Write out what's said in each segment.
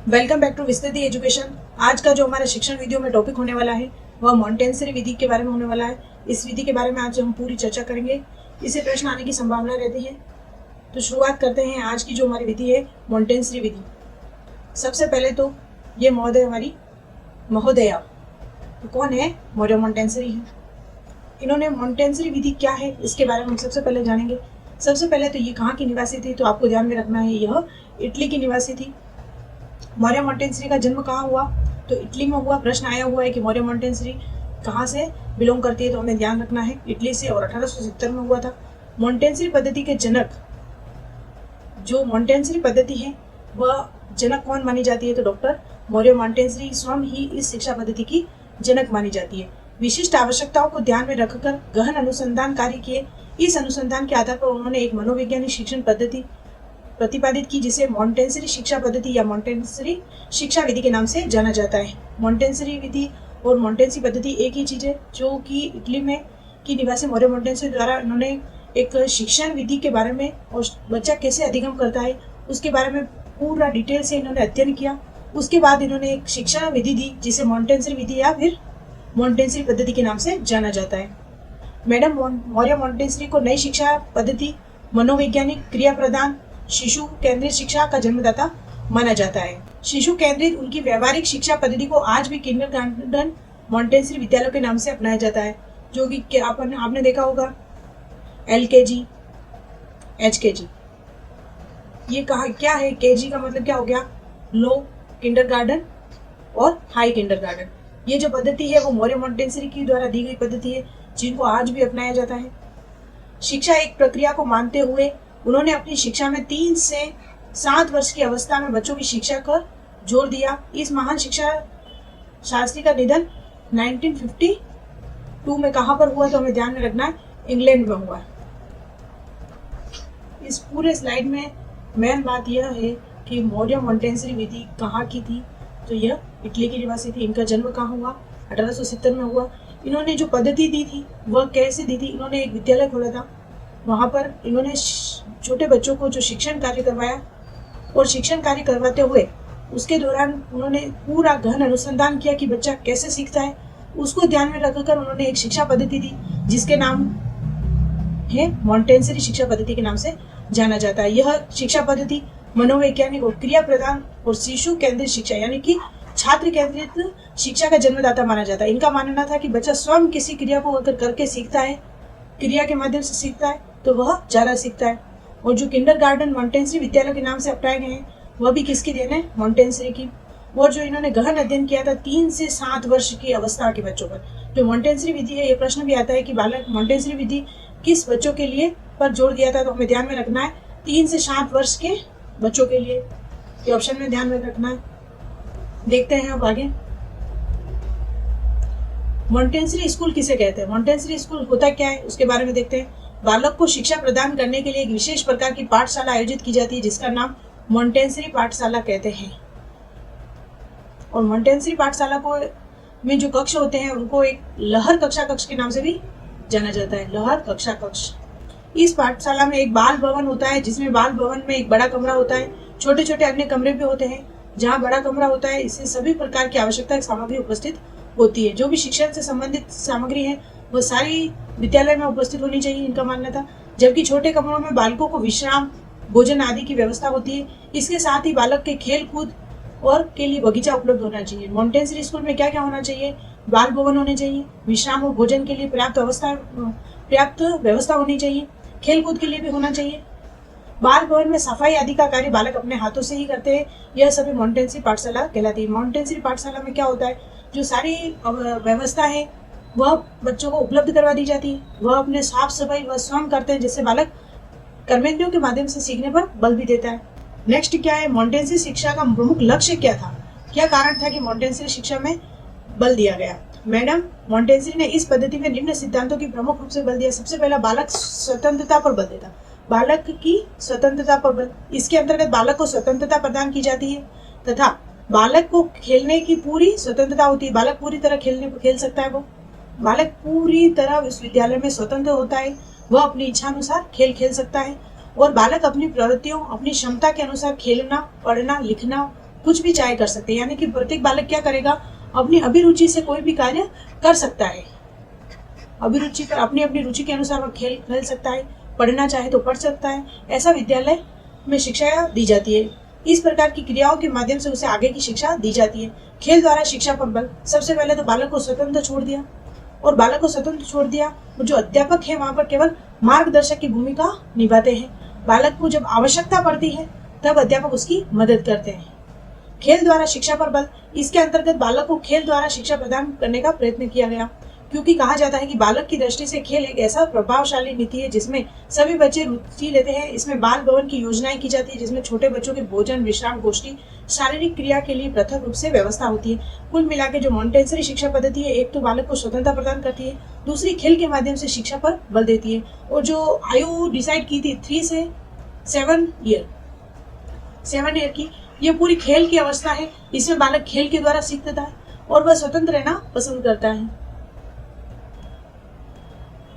Welcome back to Vistriti education. आज का जो हमारा शिक्षण वीडियो में टॉपिक होने वाला है वह मॉन्टेसरी विधि के बारे में होने वाला है। इस विधि के बारे में आज हम पूरी चर्चा करेंगे। इसे प्रश्न आने की संभावना रहती है। तो शुरुआत करते हैं आज की जो हमारी विधि है मॉन्टेसरी विधि। सबसे पहले तो ये महोदया तो कौन है? मौर्य मॉन्टेसरी है। इन्होंने मॉन्टेसरी विधि क्या है इसके बारे में हम सबसे पहले जानेंगे। सबसे पहले तो ये कहाँ की निवासी थी, तो आपको ध्यान में रखना है यह इटली की निवासी थी। मौर्य मॉन्टेसरी का जन्म कहाँ हुआ? तो इटली में हुआ। प्रश्न आया हुआ है कि मौर्य मॉन्टेसरी कहाँ से बिलोंग करती है, तो हमें ध्यान रखना है इटली से, और 1870 में हुआ था। मॉन्टेसरी पद्धति के जनक, जो मॉन्टेसरी पद्धति है वह जनक कौन मानी जाती है? तो डॉक्टर मौर्य मॉन्टेसरी स्वयं ही इस शिक्षा पद्धति की जनक मानी जाती है। विशिष्ट आवश्यकताओं को ध्यान में रखकर गहन अनुसंधान कार्य किए। इस अनुसंधान के आधार पर उन्होंने एक मनोवैज्ञानिक शिक्षण पद्धति प्रतिपादित की, जिसे मॉन्टेसरी शिक्षा पद्धति या मॉन्टेसरी शिक्षा विधि के नाम से जाना जाता है। मॉन्टेसरी विधि और मॉन्टेसरी पद्धति एक ही चीज है, जो कि इटली में की निवासी मौर्य मॉन्टेसरी द्वारा इन्होंने एक शिक्षण विधि के बारे में और बच्चा कैसे अधिगम करता है उसके बारे में पूरा डिटेल से इन्होंने अध्ययन किया। उसके बाद इन्होंने एक शिक्षा विधि दी, जिसे मॉन्टेसरी विधि या फिर मॉन्टेसरी पद्धति के नाम से जाना जाता है। मैडम मौर्य मॉन्टेसरी को नई शिक्षा पद्धति, मनोवैज्ञानिक क्रिया प्रदान, शिशु केंद्रित शिक्षा का जन्मदाता माना जाता है। शिशु केंद्रित उनकी व्यवहारिक शिक्षा पद्धति को आज भी किंडरगार्टन मॉन्टेसरी विद्यालयों के नाम से अपनाया जाता है, जो कि आपने देखा होगा LKG, HKG। ये कहा क्या है? KG का मतलब क्या हो गया? लो किंडरगार्टन और हाई किंडरगार्टन। ये जो पद्धति है वो मौर्य मॉन्टेसरी की द्वारा दी गई पद्धति है, जिनको आज भी अपनाया जाता है। शिक्षा एक प्रक्रिया को मानते हुए उन्होंने अपनी शिक्षा में 3 से 7 वर्ष की अवस्था में बच्चों की शिक्षा पर जोर दिया। इस महान शिक्षा शास्त्री का निधन 1952 में कहाँ पर हुआ? तो हमें ध्यान में रखना है इंग्लैंड में हुआ। इस पूरे स्लाइड में मेन बात यह है कि मौर्य मॉन्टेसरी विधि कहाँ की थी, तो यह इटली की निवासी थी। इनका जन्म कहाँ हुआ? 1870 में हुआ। इन्होंने जो पद्धति दी थी वह कैसे दी थी? इन्होंने एक विद्यालय खोला था, वहाँ पर इन्होंने छोटे बच्चों को जो शिक्षण कार्य करवाया, और शिक्षण कार्य करवाते हुए उसके दौरान उन्होंने पूरा गहन अनुसंधान किया कि बच्चा कैसे सीखता है। उसको ध्यान में रखकर उन्होंने एक शिक्षा पद्धति दी, जिसके नाम है मॉन्टेसरी शिक्षा पद्धति के नाम से जाना जाता है। यह शिक्षा पद्धति मनोवैज्ञानिक और क्रिया प्रदान और शिशु केंद्रित शिक्षा यानी कि छात्र केंद्रित शिक्षा का जन्मदाता माना जाता है। इनका मानना था कि बच्चा स्वयं किसी क्रिया को अगर करके सीखता है, क्रिया के माध्यम से सीखता है, तो वह ज्यादा सीखता है। और जो किंडरगार्टन मॉन्टेसरी विद्यालय के नाम से अपनाए गए हैं वह भी किसकी देन है? मॉन्टेसरी की। और जो इन्होंने गहन अध्ययन किया था 3 से 7 वर्ष की अवस्था के बच्चों पर, जो मॉन्टेसरी विधि है, ये प्रश्न भी आता है कि बालक मॉन्टेसरी विधि किस बच्चों के लिए पर जोर दिया था, तो हमें ध्यान में रखना है 3 से 7 वर्ष के बच्चों के लिए। ये ऑप्शन में ध्यान में रखना है। देखते हैं अब आगे। मॉन्टेसरी स्कूल किसे कहते हैं? मॉन्टेसरी स्कूल होता क्या है उसके बारे में देखते हैं। बालक को शिक्षा प्रदान करने के लिए एक विशेष प्रकार की पाठशाला आयोजित की जाती है, जिसका नाम मॉन्टेसरी पाठशाला कहते हैं। और मॉन्टेसरी पाठशाला को में जो कक्ष होते हैं उनको एक लहर कक्षा कक्ष के नाम से भी जाना जाता है। लहर कक्षा कक्ष। इस पाठशाला में एक बाल भवन होता है, जिसमें बाल भवन में एक बड़ा कमरा होता है, छोटे छोटे अन्य कमरे भी होते हैं। जहाँ बड़ा कमरा होता है, इससे सभी प्रकार की आवश्यकता सामग्री उपस्थित होती है। जो भी शिक्षण से संबंधित सामग्री है वो सारी विद्यालय में उपस्थित होनी चाहिए, इनका मानना था। जबकि छोटे कमरों में बालकों को विश्राम, भोजन आदि की व्यवस्था होती है। इसके साथ ही बालक के खेल कूद और के लिए बगीचा उपलब्ध होना चाहिए। मॉन्टेसरी स्कूल में क्या क्या होना चाहिए? बाल भवन होने चाहिए, विश्राम और भोजन के लिए पर्याप्त व्यवस्था होनी चाहिए, खेल कूद के लिए भी होना चाहिए। बाल भवन में सफाई आदि का कार्य बालक अपने हाथों से ही करते हैं। यह सभी मॉन्टेसरी पाठशाला कहलाती है। मॉन्टेसरी पाठशाला में क्या होता है? जो सारी व्यवस्था है वह बच्चों को उपलब्ध करवा दी जाती है। वह अपने साफ सफाई वह स्वयं करते हैं, जिससे बालक कर्मेंद्रियों के माध्यम से सीखने पर बल भी देता है। नेक्स्ट क्या है? मॉन्टेसरी शिक्षा का प्रमुख लक्ष्य क्या था? क्या कारण था कि मॉन्टेसरी शिक्षा में बल दिया गया? मैडम मॉन्टेसरी ने इस पद्धति में निम्न सिद्धांतों की प्रमुख रूप से बल दिया। सबसे पहला, बालक स्वतंत्रता पर बल देता। बालक की स्वतंत्रता पर बल। इसके अंतर्गत बालक को स्वतंत्रता प्रदान की जाती है तथा बालक को खेलने की पूरी स्वतंत्रता होती है। बालक पूरी तरह खेल सकता है। वो बालक पूरी तरह विश्वविद्यालय में स्वतंत्र होता है। वह अपनी इच्छा अनुसार खेल खेल सकता है और बालक अपनी प्रवृत्तियों, अपनी क्षमता के अनुसार खेलना, पढ़ना, लिखना कुछ भी चाहे कर सकते हैं, यानी कि प्रत्येक बालक क्या करेगा, अपनी अभिरुचि से कोई भी कार्य कर सकता है। अभिरुचि पर अपनी अपनी रुचि के अनुसार वह खेल सकता है, पढ़ना चाहे तो पढ़ सकता है। ऐसा विद्यालय में शिक्षा दी जाती है। इस प्रकार की क्रियाओं के माध्यम से उसे आगे की शिक्षा दी जाती है। खेल द्वारा शिक्षा पर बल। सबसे पहले तो बालक को स्वतंत्र छोड़ दिया, और बालक को स्वतंत्र छोड़ दिया, जो अध्यापक है वहां पर केवल मार्गदर्शक की भूमिका निभाते हैं। बालक को जब आवश्यकता पड़ती है तब अध्यापक उसकी मदद करते हैं। खेल द्वारा शिक्षा पर बल। इसके अंतर्गत बालक को खेल द्वारा शिक्षा प्रदान करने का प्रयत्न किया गया, क्योंकि कहा जाता है कि बालक की दृष्टि से खेल एक ऐसा प्रभावशाली नीति है जिसमें सभी बच्चे रुचि लेते हैं। इसमें बाल भवन की योजनाएं की जाती है, जिसमें छोटे बच्चों के भोजन, विश्राम, गोष्ठी, शारीरिक क्रिया के लिए पृथक रूप से व्यवस्था होती है। कुल मिला के जो मॉन्टेसरी शिक्षा पद्धति है, एक तो बालक को स्वतंत्रता प्रदान करती है, दूसरी खेल के माध्यम से शिक्षा पर बल देती है। और जो आयु डिसाइड की थी 3 से 7 ईयर की, ये पूरी खेल की अवस्था है। इसमें बालक खेल के द्वारा सीखता है और वह स्वतंत्र रहना पसंद करता है।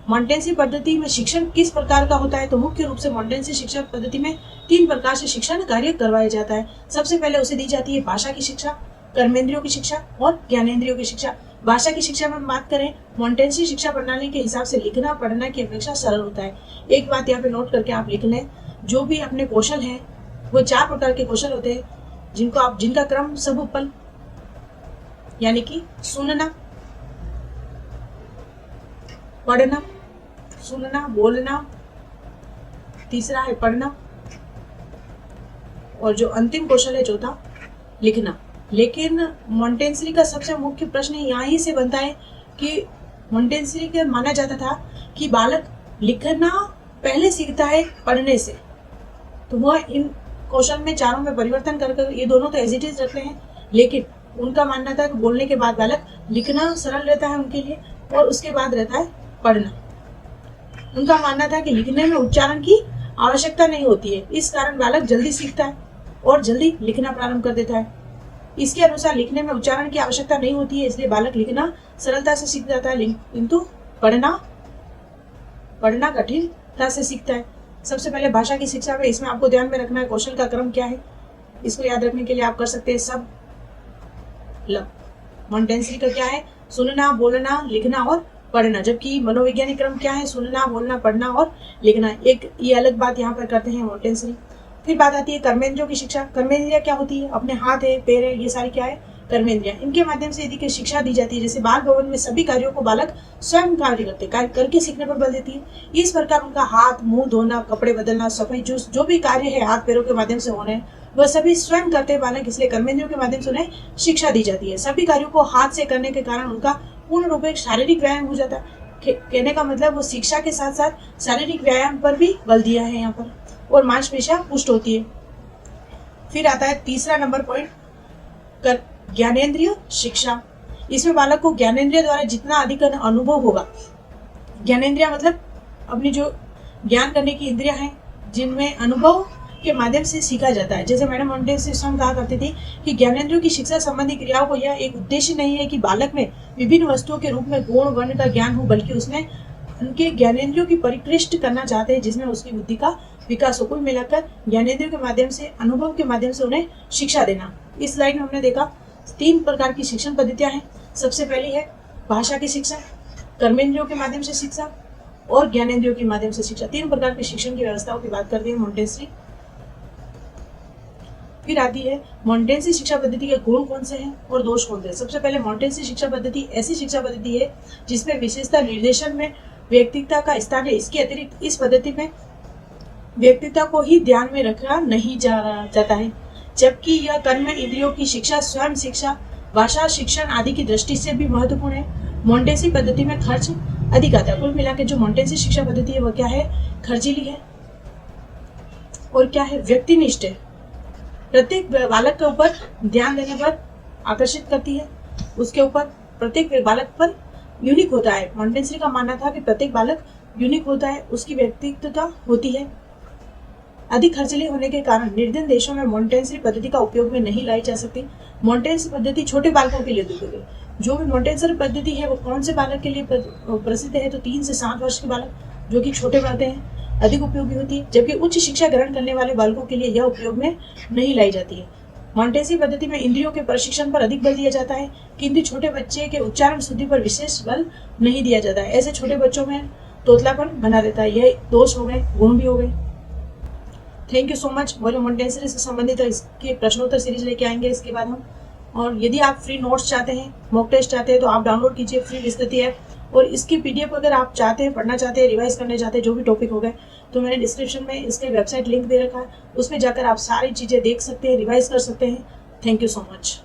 मॉन्टेसरी पद्धति में शिक्षण किस प्रकार का होता है, तो मुख्य रूप से मॉन्टेसरी शिक्षा पद्धति में 3 प्रकार से शिक्षण कार्य करवाया जाता है। सबसे पहले उसे दी जाती है भाषा की शिक्षा, कर्मेंद्रियों की शिक्षा और ज्ञानेंद्रियों की शिक्षा। भाषा की शिक्षा में बात करें, मॉन्टेसरी शिक्षा प्रणाली के हिसाब से लिखना पढ़ना की अपेक्षा सरल होता है। एक बात यहाँ पे नोट करके आप लिख लें, जो भी अपने कौशल हैं वो 4 प्रकार के कौशल होते हैं, जिनका क्रम सबुपल, यानी कि सुनना, पढ़ना, सुनना, बोलना, तीसरा है पढ़ना, और जो अंतिम कौशल है चौथा, लिखना। लेकिन मॉन्टेसरी का सबसे मुख्य प्रश्न यहाँ से बनता है कि मॉन्टेसरी का माना जाता था कि बालक लिखना पहले सीखता है पढ़ने से, तो वह इन कौशल में चारों में परिवर्तन कर ये दोनों तो एज इट इज रखते हैं, लेकिन उनका मानना था कि बोलने के बाद बालक लिखना सरल रहता है उनके लिए, और उसके बाद रहता है पढ़ना। उनका मानना था कि लिखने में उच्चारण की आवश्यकता नहीं होती है, इस कारण बालक जल्दी सीखता है और जल्दी लिखना प्रारंभ कर देता है। इसके अनुसार लिखने में उच्चारण की आवश्यकता नहीं होती है, इसलिए बालक लिखना सरलता से सीख जाता है, किंतु पढ़ना कठिनता से सीखता है। सबसे पहले भाषा की शिक्षा में, इसमें आपको ध्यान में रखना है कौशल का क्रम क्या है। इसको याद रखने के लिए आप कर सकते हैं सब लब। मॉन्टेसरी का क्या है, सुनना, बोलना, लिखना और पढ़ना, जबकि मनोवैज्ञानिक क्रम क्या है, सुनना, बोलना, पढ़ना और लिखना। एक ये अलग बात यहाँ पर करते हैं मॉन्टेसरी। फिर बात आती है कर्मेंद्रियों की शिक्षा। कर्मेंद्रिया क्या होती है, अपने हाथ है, पैर है, ये सारी क्या है, कर्मेंद्रिया। इनके माध्यम से यदि शिक्षा दी जाती है, जैसे बाल भवन में सभी कार्यों को बालक स्वयं कार्य करके सीखने पर बल देती है। इस प्रकार उनका हाथ, मुंह धोना, कपड़े बदलना, सफाई, जो भी कार्य है हाथ पैरों के माध्यम से होने, वह सभी स्वयं करते हैं बालक, इसलिए कर्मेंद्रियों के माध्यम से उन्हें शिक्षा दी जाती है। सभी कार्यों को हाथ से करने के कारण उनका पूर्ण रूप एक शारीरिक व्यायाम हो जाता है। कहने का मतलब वो शिक्षा के साथ साथ शारीरिक व्यायाम पर भी बल दिया है यहाँ पर, और मांसपेशियां पुष्ट होती है। फिर आता है तीसरा नंबर पॉइंट, ज्ञानेंद्रिय शिक्षा। इसमें बालक को ज्ञानेंद्रिय द्वारा जितना अधिक अनुभव होगा, ज्ञानेंद्रिय मतलब अपनी जो ज्ञान करने की इंद्रियां हैं, जिनमें अनुभव के माध्यम से सीखा जाता है। जैसे मैडम मॉन्टेसरी कहा करती थी कि ज्ञानेंद्रियों की शिक्षा संबंधी क्रियाओं को यह एक उद्देश्य नहीं है कि बालक में विभिन्न वस्तुओं के रूप में गुण वर्ण का ज्ञान हो, बल्कि उसमें उनके ज्ञानेंद्रियों की परिकृष्ट करना चाहते हैं, जिसमें उसकी बुद्धि का विकास हो। कुल मिलाकर ज्ञानेंद्रियों के माध्यम से, अनुभव के माध्यम से उन्हें शिक्षा देना। इस स्लाइड में हमने देखा 3 प्रकार की शिक्षण पद्धतियां हैं। सबसे पहली है भाषा की शिक्षा, कर्मेंद्रियों के माध्यम से शिक्षा और ज्ञानेंद्रियों के माध्यम से शिक्षा। 3 प्रकार की शिक्षण की व्यवस्थाओं की बात करती है मॉन्टेसरी। फिर आती है मॉन्टेसरी शिक्षा पद्धति के गुण कौन से हैं और दोष कौन से हैं। सबसे पहले मॉन्टेसरी शिक्षा पद्धति ऐसी शिक्षा पद्धति है जिसमें विशेषता निर्देशन में व्यक्तित्व का स्थान है। इसके अतिरिक्त इस पद्धति में व्यक्तित्व को ही ध्यान में रखा नहीं जाता है, जबकि यह कर्म इंद्रियों की शिक्षा, स्वयं शिक्षा, भाषा शिक्षण आदि की दृष्टि से भी महत्वपूर्ण है। मॉन्टेसरी पद्धति में खर्च अधिक आता है। कुल मिलाकर जो मॉन्टेसरी शिक्षा पद्धति है वह क्या है, खर्चीली है और क्या है, व्यक्तिनिष्ठ है। प्रत्येक बालक के ऊपर ध्यान देने पर आकर्षित करती है, उसके ऊपर प्रत्येक बालक पर यूनिक होता है। मॉन्टेसरी का मानना था कि प्रत्येक बालक यूनिक होता है, उसकी व्यक्तित्वता होती है। अधिक खर्चीली होने के कारण निर्धन देशों में मॉन्टेसरी पद्धति का उपयोग में नहीं लाई जा सकती। मॉन्टेसरी पद्धति छोटे बालकों के लिए दी गई। जो भी मॉन्टेसरी पद्धति है वो कौन से बालक के लिए प्रसिद्ध है, तो 3 से 7 वर्ष के बालक जो कि छोटे पढ़ते हैं अधिक उपयोगी होती है, जबकि उच्च शिक्षा ग्रहण करने वाले बालकों के लिए यह उपयोग में नहीं लाई जाती है। मॉन्टेसरी पद्धति में इंद्रियों के प्रशिक्षण पर अधिक बल दिया जाता है, किंतु छोटे बच्चे के उच्चारण शुद्धि पर विशेष बल नहीं दिया जाता है। ऐसे छोटे बच्चों में तोतलापन बना देता है। यह दोष हो गए, गुण भी हो गए। Thank you so much. और जो मॉन्टेसरी से संबंधित है इसके प्रश्नोत्तर सीरीज लेके आएंगे इसके बाद हम। और यदि आप फ्री नोट्स चाहते हैं, मॉक टेस्ट चाहते हैं, तो आप डाउनलोड कीजिए फ्री विस्तृति ऐप। और इसकी पीडीएफ अगर आप चाहते हैं, पढ़ना चाहते हैं, रिवाइज करने चाहते हैं, जो भी टॉपिक हो गए, तो मैंने डिस्क्रिप्शन में इसके वेबसाइट लिंक दे रखा है, उसमें जाकर आप सारी चीज़ें देख सकते हैं, रिवाइज कर सकते हैं। Thank you so much.